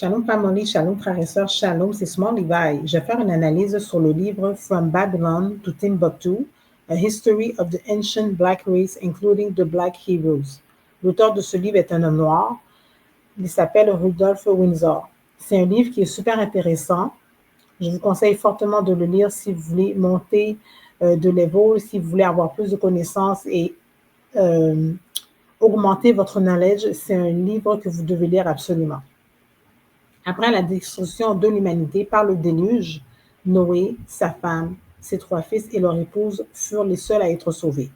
Shalom family, shalom frères et sœurs, shalom, c'est Small Levi. Je vais faire une analyse sur le livre From Babylon to Timbuktu, A History of the Ancient Black Race, including the Black Heroes. L'auteur de ce livre est un homme noir. Il s'appelle Rudolph Windsor. C'est un livre qui est super intéressant. Je vous conseille fortement de le lire si vous voulez monter de level, si vous voulez avoir plus de connaissances et augmenter votre knowledge. C'est un livre que vous devez lire absolument. Après la destruction de l'humanité par le déluge, Noé, sa femme, ses 3 fils et leur épouse furent les seuls à être sauvés.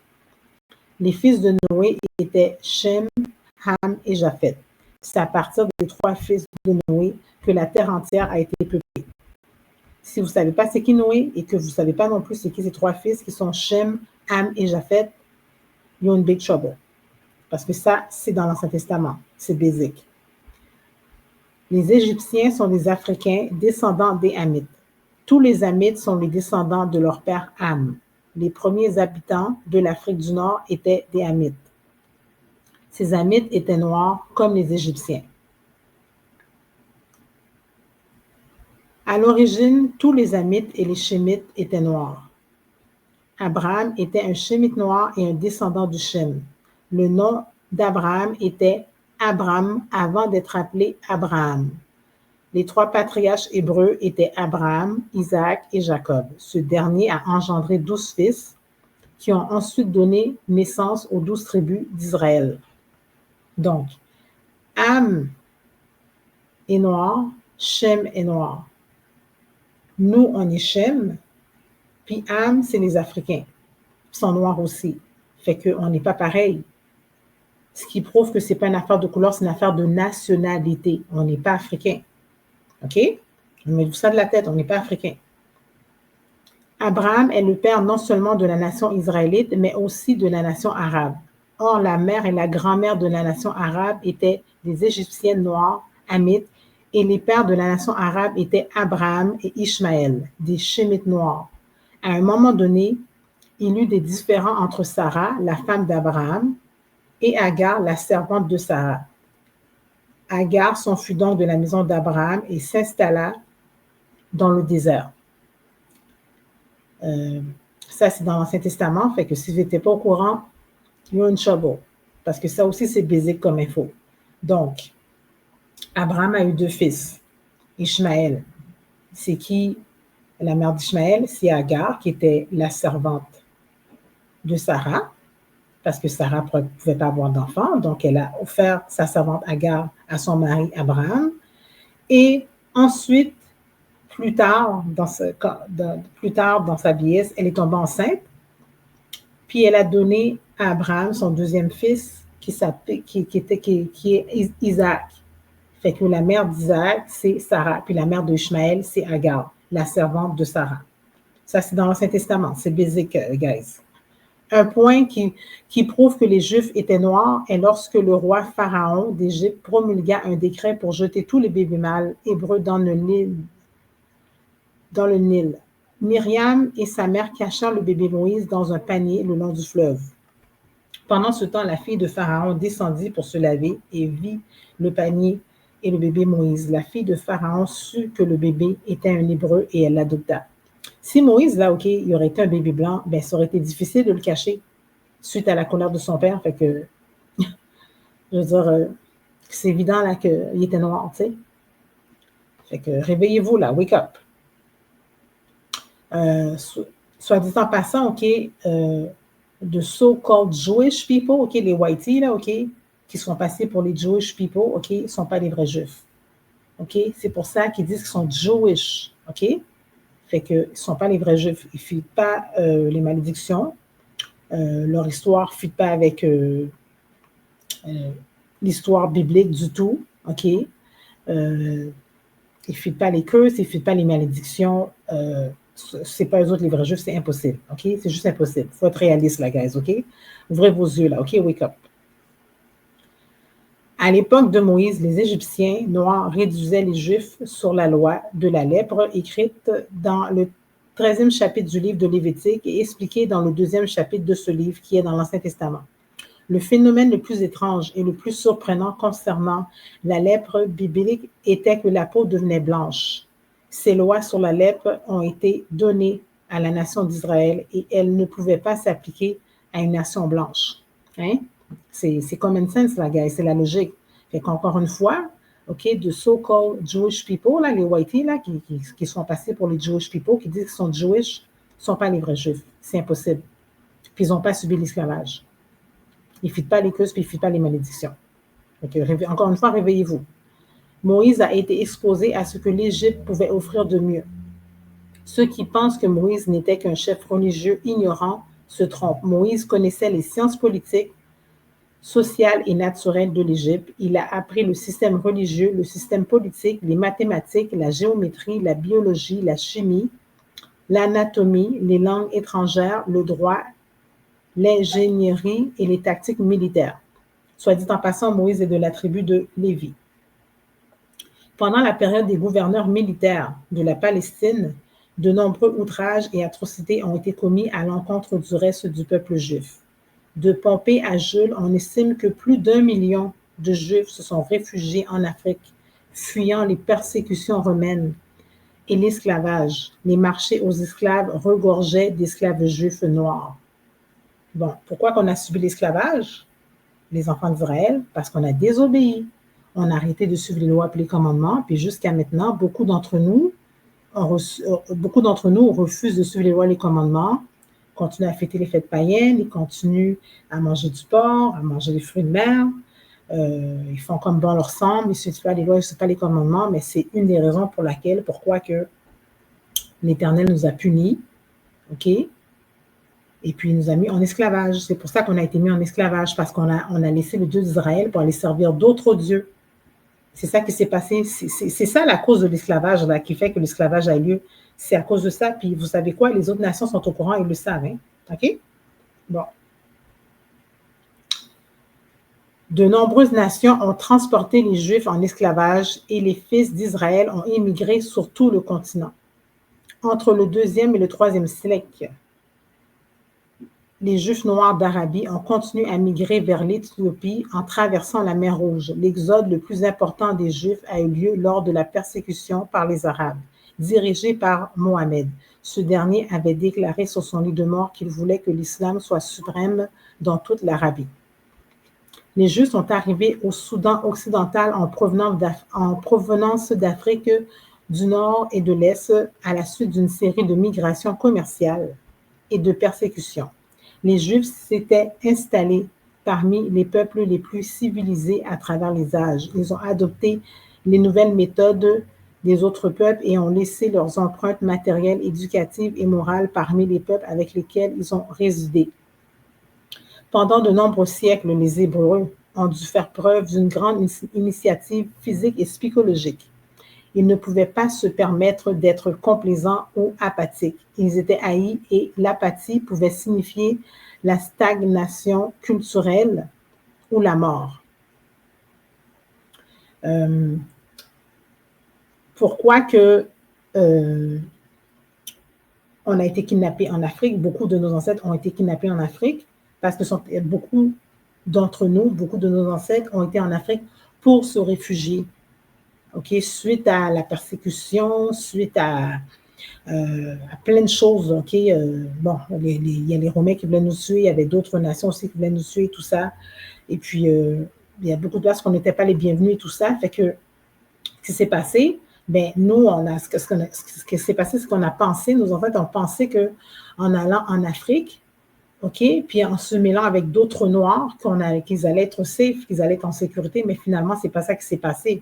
Les fils de Noé étaient Shem, Ham et Japheth. C'est à partir des 3 fils de Noé que la terre entière a été peuplée. Si vous ne savez pas c'est qui Noé et que vous ne savez pas non plus c'est qui ces 3 fils qui sont Shem, Ham et Japheth, you're in big trouble. Parce que ça, c'est dans l'Ancien Testament. C'est basic. Les Égyptiens sont des Africains descendants des Hamites. Tous les Hamites sont les descendants de leur père Ham. Les premiers habitants de l'Afrique du Nord étaient des Hamites. Ces Hamites étaient noirs comme les Égyptiens. À l'origine, tous les Hamites et les Shémites étaient noirs. Abraham était un Shémite noir et un descendant du Shem. Le nom d'Abraham était Abram avant d'être appelé Abraham. Les 3 patriarches hébreux étaient Abraham, Isaac et Jacob. Ce dernier a engendré 12 fils qui ont ensuite donné naissance aux 12 tribus d'Israël. Donc, Ham est noir, Shem est noir. Nous, on est Shem, puis Ham, c'est les Africains. Ils sont noirs aussi. Fait qu'on n'est pas pareil. Ce qui prouve que ce n'est pas une affaire de couleur, c'est une affaire de nationalité. On n'est pas africain. OK? Mettez-vous ça de la tête, on n'est pas africain. Abraham est le père non seulement de la nation israélite, mais aussi de la nation arabe. Or, la mère et la grand-mère de la nation arabe étaient des Égyptiennes noires, Hamites, et les pères de la nation arabe étaient Abraham et Ishmaël, des Shémites noirs. À un moment donné, il y eut des différends entre Sarah, la femme d'Abraham, et Agar, la servante de Sarah. Agar s'enfuit donc de la maison d'Abraham et s'installa dans le désert. Ça, c'est dans l'Ancien Testament, fait que si vous n'étiez pas au courant, you're in trouble. Parce que ça aussi, c'est basique comme info. Donc, Abraham a eu 2 fils. Ishmaël, c'est qui la mère d'Ishmaël? C'est Agar, qui était la servante de Sarah, parce que Sarah ne pouvait pas avoir d'enfant, donc elle a offert sa servante Agar à son mari Abraham. Et ensuite, plus tard dans sa vieillesse, elle est tombée enceinte, puis elle a donné à Abraham son 2e fils, qui est Isaac. Fait que la mère d'Isaac, c'est Sarah, puis la mère d'Ishmaël, c'est Agar, la servante de Sarah. Ça, c'est dans l'Ancien Testament, c'est basic, guys. Un point qui prouve que les Juifs étaient noirs est lorsque le roi Pharaon d'Égypte promulgua un décret pour jeter tous les bébés mâles hébreux dans le Nil. Myriam et sa mère cachèrent le bébé Moïse dans un panier le long du fleuve. Pendant ce temps, la fille de Pharaon descendit pour se laver et vit le panier et le bébé Moïse. La fille de Pharaon sut que le bébé était un Hébreu et elle l'adopta. Si Moïse, là, OK, il aurait été un bébé blanc, ben ça aurait été difficile de le cacher suite à la colère de son père. Fait que, je veux dire, c'est évident là qu'il était noir, tu sais. Fait que réveillez-vous là, wake up. Soit dit en passant, OK, the so-called Jewish people, OK, les whiteys, là, OK, qui sont passés pour les Jewish people, OK, ne sont pas les vrais Juifs. OK, c'est pour ça qu'ils disent qu'ils sont Jewish, OK? Fait qu'ils ne sont pas les vrais Juifs. Ils ne fuient pas les malédictions. Leur histoire ne fuit pas avec l'histoire biblique du tout. OK? Ils ne fuient pas les curses, ils ne fuient pas les malédictions. Ce n'est pas eux autres les vrais Juifs, c'est impossible. OK? C'est juste impossible. Il faut être réaliste, là, guys. OK? Ouvrez vos yeux, là. OK? Wake up. À l'époque de Moïse, les Égyptiens noirs réduisaient les Juifs sur la loi de la lèpre écrite dans le 13e chapitre du livre de Lévitique et expliquée dans le 2e chapitre de ce livre qui est dans l'Ancien Testament. Le phénomène le plus étrange et le plus surprenant concernant la lèpre biblique était que la peau devenait blanche. Ces lois sur la lèpre ont été données à la nation d'Israël et elles ne pouvaient pas s'appliquer à une nation blanche. Hein? C'est common sense, la guys, c'est la logique. Fait qu'encore une fois, OK, de so-called Jewish people, là, les whiteys, là, qui sont passés pour les Jewish people, qui disent qu'ils sont Jewish, ne sont pas les vrais Juifs. C'est impossible. Puis ils n'ont pas subi l'esclavage. Ils ne fitent pas les curses, puis ils ne fitent pas les malédictions. Donc, encore une fois, réveillez-vous. Moïse a été exposé à ce que l'Égypte pouvait offrir de mieux. Ceux qui pensent que Moïse n'était qu'un chef religieux ignorant se trompent. Moïse connaissait les sciences politiques, sociales et naturelles de l'Égypte. Il a appris le système religieux, le système politique, les mathématiques, la géométrie, la biologie, la chimie, l'anatomie, les langues étrangères, le droit, l'ingénierie et les tactiques militaires. Soit dit en passant, Moïse est de la tribu de Lévi. Pendant la période des gouverneurs militaires de la Palestine, de nombreux outrages et atrocités ont été commis à l'encontre du reste du peuple juif. De Pompée à Jules, on estime que plus d'1 million de Juifs se sont réfugiés en Afrique, fuyant les persécutions romaines et l'esclavage. Les marchés aux esclaves regorgeaient d'esclaves juifs noirs. Bon, pourquoi qu'on a subi l'esclavage, les enfants d'Israël? Parce qu'on a désobéi. On a arrêté de suivre les lois et les commandements, puis jusqu'à maintenant, beaucoup d'entre nous refusent de suivre les lois et les commandements, continuent à fêter les fêtes païennes, ils continuent à manger du porc, à manger des fruits de mer, ils font comme bon leur semble, ils ne suivent pas les lois, ils ne suivent pas les commandements, mais c'est une des raisons pourquoi que l'Éternel nous a punis, OK? Et puis il nous a mis en esclavage. C'est pour ça qu'on a été mis en esclavage, parce qu'on a laissé le Dieu d'Israël pour aller servir d'autres dieux. C'est ça qui s'est passé. C'est ça la cause de l'esclavage, là, qui fait que l'esclavage a lieu. C'est à cause de ça. Puis vous savez quoi? Les autres nations sont au courant, ils le savent. Hein? OK? Bon. De nombreuses nations ont transporté les Juifs en esclavage et les fils d'Israël ont émigré sur tout le continent. Entre le 2e et le 3e siècle, les Juifs noirs d'Arabie ont continué à migrer vers l'Éthiopie en traversant la mer Rouge. L'exode le plus important des Juifs a eu lieu lors de la persécution par les Arabes, dirigée par Mohammed. Ce dernier avait déclaré sur son lit de mort qu'il voulait que l'islam soit suprême dans toute l'Arabie. Les Juifs sont arrivés au Soudan occidental en provenance d'Afrique du Nord et de l'Est à la suite d'une série de migrations commerciales et de persécutions. Les Juifs s'étaient installés parmi les peuples les plus civilisés à travers les âges. Ils ont adopté les nouvelles méthodes des autres peuples et ont laissé leurs empreintes matérielles, éducatives et morales parmi les peuples avec lesquels ils ont résidé. Pendant de nombreux siècles, les Hébreux ont dû faire preuve d'une grande initiative physique et psychologique. Ils ne pouvaient pas se permettre d'être complaisants ou apathiques. Ils étaient haïs et l'apathie pouvait signifier la stagnation culturelle ou la mort. Pourquoi que on a été kidnappés en Afrique? Beaucoup de nos ancêtres ont été kidnappés en Afrique parce que beaucoup d'entre nous, beaucoup de nos ancêtres ont été en Afrique pour se réfugier. Okay, suite à la persécution, suite à plein de choses. Okay, bon, il y a les Romains qui voulaient nous tuer, il y avait d'autres nations aussi qui voulaient nous tuer, tout ça. Et puis, il y a beaucoup de places qu'on n'était pas les bienvenus et tout ça. Fait que, ce qui s'est passé, ben nous, ce qui s'est passé, c'est qu'on a pensé, nous, en fait, on pensait qu'en allant en Afrique, OK, puis en se mêlant avec d'autres Noirs, qu'ils allaient être safe, qu'ils allaient être en sécurité, mais finalement, c'est pas ça qui s'est passé.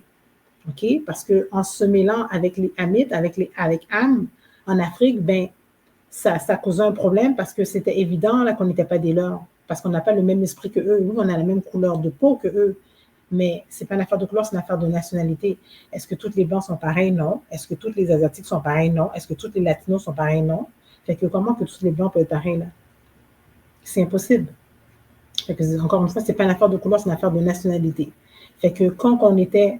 OK? Parce qu'en se mêlant avec les Hamites, avec Ham, en Afrique, ben, ça causait un problème parce que c'était évident là, qu'on n'était pas des leurs. Parce qu'on n'a pas le même esprit que eux. Nous, on a la même couleur de peau que eux. Mais ce n'est pas une affaire de couleur, c'est une affaire de nationalité. Est-ce que tous les Blancs sont pareils? Non. Est-ce que tous les Asiatiques sont pareils? Non. Est-ce que tous les Latinos sont pareils? Non. Fait que comment que tous les Blancs peuvent être pareils là? C'est impossible. Fait que, encore une fois, ce n'est pas une affaire de couleur, c'est une affaire de nationalité. Fait que quand on était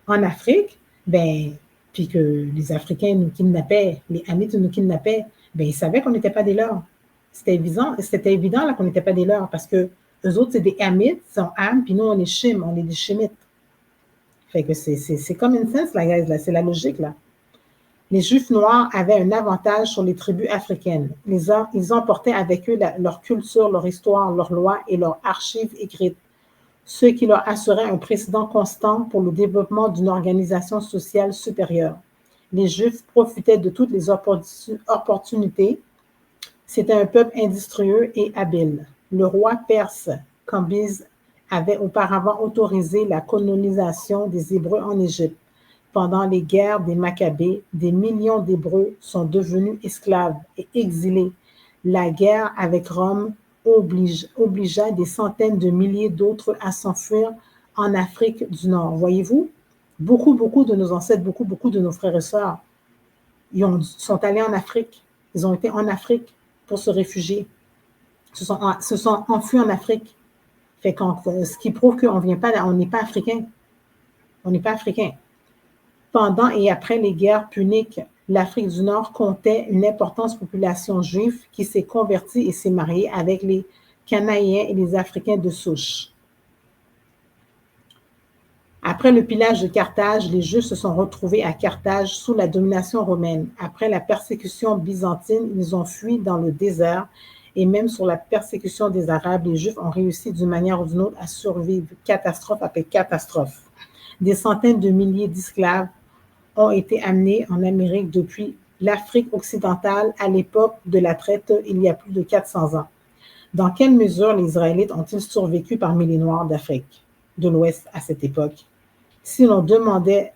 en Afrique, ben, puis que les Africains nous kidnappaient, les Hamites nous kidnappaient, ben, ils savaient qu'on n'était pas des leurs. C'était évident là, qu'on n'était pas des leurs parce que Eux autres, c'est des Hamites, ils sont Ham, puis nous, on est Shim, on est des Shemites. Fait que c'est common sense, la guys, là, c'est la logique, là. Les Juifs noirs avaient un avantage sur les tribus africaines. Ils emportaient avec eux leur culture, leur histoire, leurs lois et leurs archives écrites, ce qui leur assurait un précédent constant pour le développement d'une organisation sociale supérieure. Les Juifs profitaient de toutes les opportunités. C'était un peuple industrieux et habile. Le roi perse Cambyse avait auparavant autorisé la colonisation des Hébreux en Égypte. Pendant les guerres des Maccabées, des millions d'Hébreux sont devenus esclaves et exilés. La guerre avec Rome obligea des centaines de milliers d'autres à s'enfuir en Afrique du Nord. Voyez-vous, beaucoup de nos ancêtres, beaucoup de nos frères et sœurs, sont allés en Afrique. Ils ont été en Afrique pour se réfugier. Se sont enfuis en Afrique. Fait ce qui prouve qu'on vient pas, on n'est pas africain. On n'est pas africain. Pendant et après les guerres puniques, l'Afrique du Nord comptait une importante population juive qui s'est convertie et s'est mariée avec les Cananéens et les Africains de souche. Après le pillage de Carthage, les Juifs se sont retrouvés à Carthage sous la domination romaine. Après la persécution byzantine, ils ont fui dans le désert et même sur la persécution des Arabes, les Juifs ont réussi d'une manière ou d'une autre à survivre, catastrophe après catastrophe. Des centaines de milliers d'esclaves ont été amenés en Amérique depuis l'Afrique occidentale à l'époque de la traite il y a plus de 400 ans. Dans quelle mesure les Israélites ont-ils survécu parmi les Noirs d'Afrique de l'Ouest à cette époque? Si l'on demandait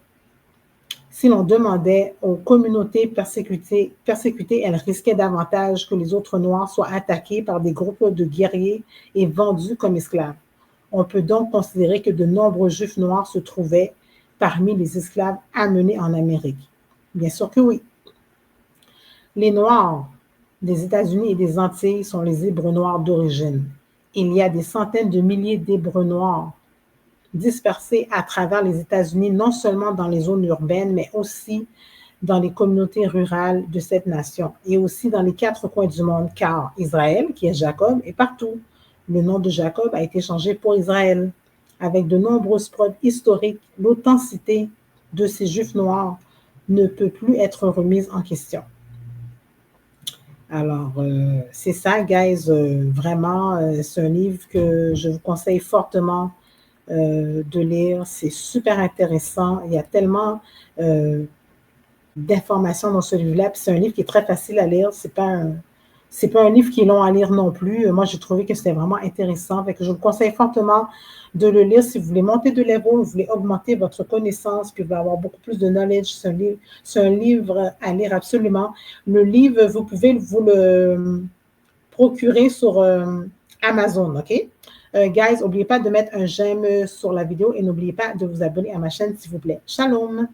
aux communautés persécutées, elles risquaient davantage que les autres Noirs soient attaqués par des groupes de guerriers et vendus comme esclaves. On peut donc considérer que de nombreux Juifs noirs se trouvaient parmi les esclaves amenés en Amérique. Bien sûr que oui. Les Noirs des États-Unis et des Antilles sont les Hébreux noirs d'origine. Il y a des centaines de milliers d'Hébreux noirs dispersés à travers les États-Unis, non seulement dans les zones urbaines, mais aussi dans les communautés rurales de cette nation et aussi dans les 4 coins du monde, car Israël, qui est Jacob, est partout. Le nom de Jacob a été changé pour Israël. Avec de nombreuses preuves historiques, l'authenticité de ces Juifs noirs ne peut plus être remise en question. Alors, c'est ça, guys. Vraiment, c'est un livre que je vous conseille fortement de lire. C'est super intéressant. Il y a tellement d'informations dans ce livre-là. Puis c'est un livre qui est très facile à lire. C'est pas un livre qui est long à lire non plus. Moi, j'ai trouvé que c'était vraiment intéressant. Fait que je vous conseille fortement de le lire si vous voulez monter de level, vous voulez augmenter votre connaissance, puis vous voulez avoir beaucoup plus de knowledge. C'est un livre à lire absolument. Le livre, vous pouvez vous le procurer sur Amazon, OK? Guys, n'oubliez pas de mettre un j'aime sur la vidéo et n'oubliez pas de vous abonner à ma chaîne, s'il vous plaît. Shalom!